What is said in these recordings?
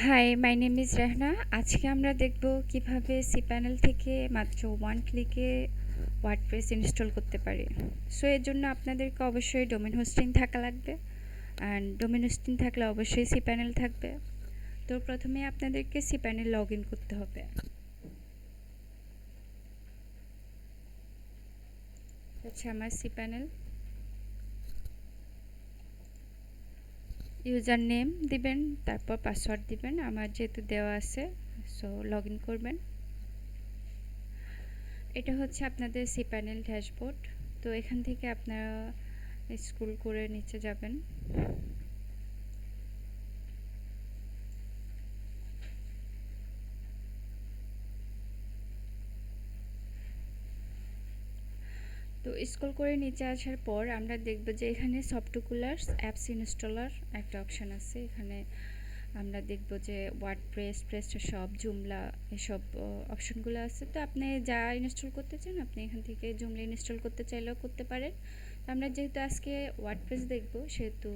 High, my name is Rehna. আজকে আমরা দেখব কিভাবে cPanel থেকে মাত্র 1 ক্লিকে ওয়ার্ডপ্রেস ইনস্টল করতে পারি। সো এর জন্য আপনাদেরকে অবশ্যই ডোমেন হোস্টিং থাকা লাগবে, অ্যান্ড ডোমেন হোস্টিং থাকলে অবশ্যই cPanel থাকবে। তো প্রথমে আপনাদেরকে cPanel লগ ইন করতে হবে। হচ্ছে আমার cPanel, ইউজার নেম দিবেন, তারপর পাসওয়ার্ড দিবেন। আমার যেহেতু দেওয়া আছে, সো লগ ইন করবেন। এটা হচ্ছে আপনাদের cPanel ড্যাশবোর্ড। তো এখান থেকে আপনারা স্ক্রল করে নিচে যাবেন। তো স্ক্রল করে নিচে আসার পর আমরা দেখব যে এখানে সফটকুলার্স অ্যাপস ইনস্টলার একটা অপশান আছে। এখানে আমরা দেখব যে ওয়ার্ডপ্রেস, প্রেস্টশপ, জুমলা এসব অপশনগুলো আছে। তো আপনি যা ইনস্টল করতে চান আপনি এখান থেকে জুমলা ইনস্টল করতে চাইলেও করতে পারেন। আমরা যেহেতু আজকে ওয়ার্ডপ্রেস দেখব সেহেতু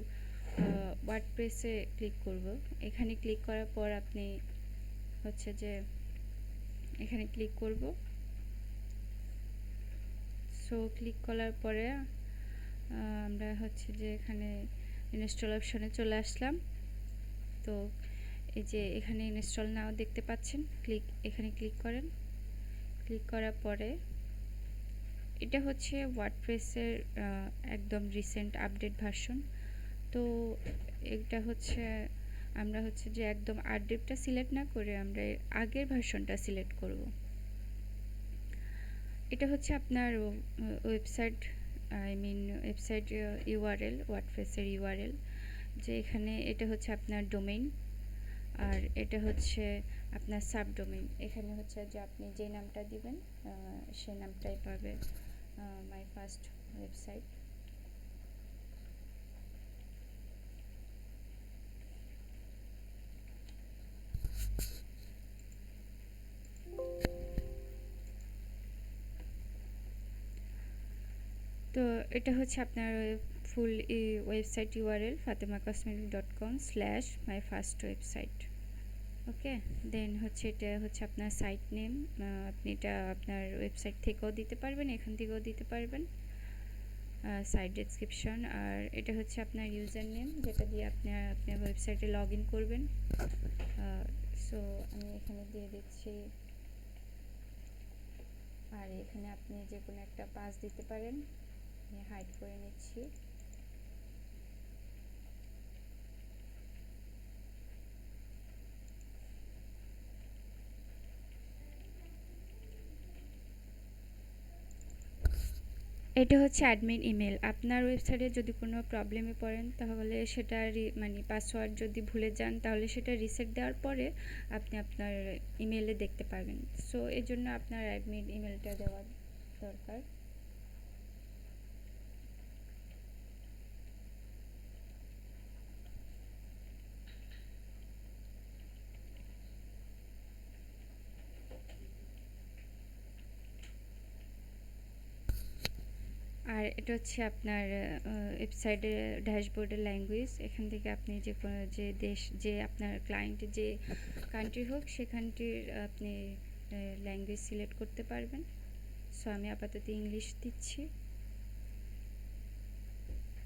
ওয়ার্ডপ্রেসে ক্লিক করব। এখানে ক্লিক করার পর আপনি হচ্ছে যে এখানে ক্লিক করব। সো ক্লিক করার পরে আমরা হচ্ছে যে এখানে ইনস্টল অপশনে চলে আসলাম। তো এই যে এখানে ইনস্টল নাও দেখতে পাচ্ছেন, এখানে ক্লিক করেন। ক্লিক করার পরে এটা হচ্ছে ওয়ার্ডপ্রেসের একদম রিসেন্ট আপডেট ভার্সন। তো এটা হচ্ছে আমরা হচ্ছে যে একদম আপডেটটা সিলেক্ট না করে আমরা আগের ভার্সনটা সিলেক্ট করব। এটা হচ্ছে আপনার ওয়েবসাইট, ওয়েবসাইট ইউআরএল, ওয়ার্ডপ্রেসের ইউআরএল। যে এখানে এটা হচ্ছে আপনার ডোমেইন, আর এটা হচ্ছে আপনার সাবডোমেইন। এখানে হচ্ছে যে আপনি যে নামটা দিবেন সেই নামটাই পাবে মাই ফার্স্ট ওয়েবসাইট। তো এটা হচ্ছে আপনার ফুল ওয়েবসাইট ইউআরএল fatimacosmetic.com/myfirstwebsite। ওকে, দেন হচ্ছে এটা হচ্ছে আপনার সাইট নেম। আপনি এটা আপনার ওয়েবসাইট থেকেও দিতে পারবেন, এখান থেকেও দিতে পারবেন। সাইট ডেসক্রিপশন, আর এটা হচ্ছে আপনার ইউজার নেম যেটা দিয়ে আপনার ওয়েবসাইটে লগ ইন করবেন। সো আমি এখানে দিয়ে দিচ্ছি, আর এখানে আপনি যে কোনো একটা পাস দিতে পারেন। আমি হাইড করে নিচ্ছি। এটা হচ্ছে অ্যাডমিন ইমেল। আপনার ওয়েবসাইটে যদি কোনো প্রবলেমে পড়েন তাহলে সেটা পাসওয়ার্ড যদি ভুলে যান তাহলে সেটা রিসেট দেওয়ার পরে আপনি আপনার ইমেলে দেখতে পাবেন। সো এই জন্য আপনার অ্যাডমিন ইমেলটা দেওয়া দরকার। আর এটা হচ্ছে আপনার ওয়েবসাইটের ড্যাশবোর্ডের ল্যাঙ্গুয়েজ। এখান থেকে আপনি যে কোনো যে দেশ, যে আপনার ক্লায়েন্টের যে কান্ট্রি হোক সেখানটির আপনি ল্যাঙ্গুয়েজ সিলেক্ট করতে পারবেন। সো আমি আপাতত ইংলিশ দিচ্ছি।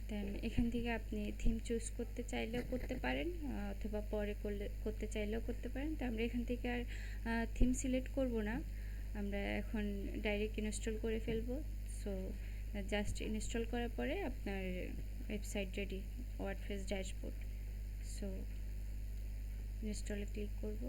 দেন এখান থেকে আপনি থিম চুজ করতে চাইলেও করতে পারেন, অথবা পরে করতে চাইলেও করতে পারেন। তো আমরা এখান থেকে আর থিম সিলেক্ট করব না, আমরা এখন ডাইরেক্ট ইনস্টল করে ফেলবো। সো জাস্ট ইনস্টল করার পরে আপনার website ready, WordPress dashboard. So ইনস্টলে ক্লিক করব।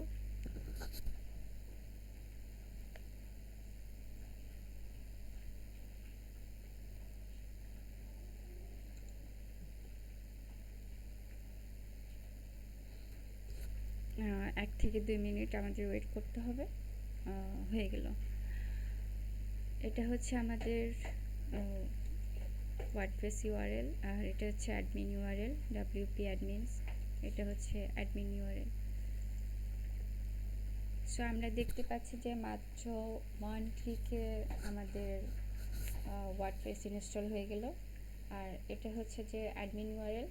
এক থেকে 2 মিনিট আমাদের ওয়েট করতে হবে। হয়ে গেল। এটা হচ্ছে আমাদের ওয়ার্ডপ্রেস ইউআরএল, আর এটা হচ্ছে অ্যাডমিন ইউআরএল, WP অ্যাডমিনস। এটা হচ্ছে অ্যাডমিন ইউআরএল। সো আমরা দেখতে পাচ্ছি যে মাত্র 1 ক্লিকে আমাদের ওয়ার্ডপ্রেস ইনস্টল হয়ে গেল। আর এটা হচ্ছে যে অ্যাডমিন ইউআরএল,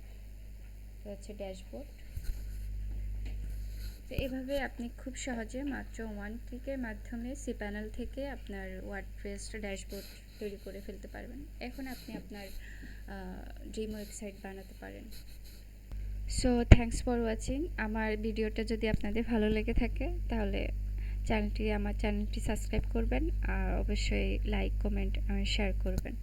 হচ্ছে ড্যাশবোর্ড। তো এভাবে আপনি খুব সহজে মাত্র 1 ক্লিকের মাধ্যমে cPanel থেকে আপনার ওয়ার্ডপ্রেস ড্যাশবোর্ড তৈরি করে ফেলতে পারবেন। এখন আপনি আপনার ড্রিম ওয়েবসাইট বানাতে পারেন। So thanks for watching. আমার ভিডিওটা যদি আপনাদের ভালো লেগে থাকে তাহলে আমার চ্যানেলটি সাবস্ক্রাইব করবেন আর অবশ্যই লাইক, কমেন্ট আর শেয়ার করবেন।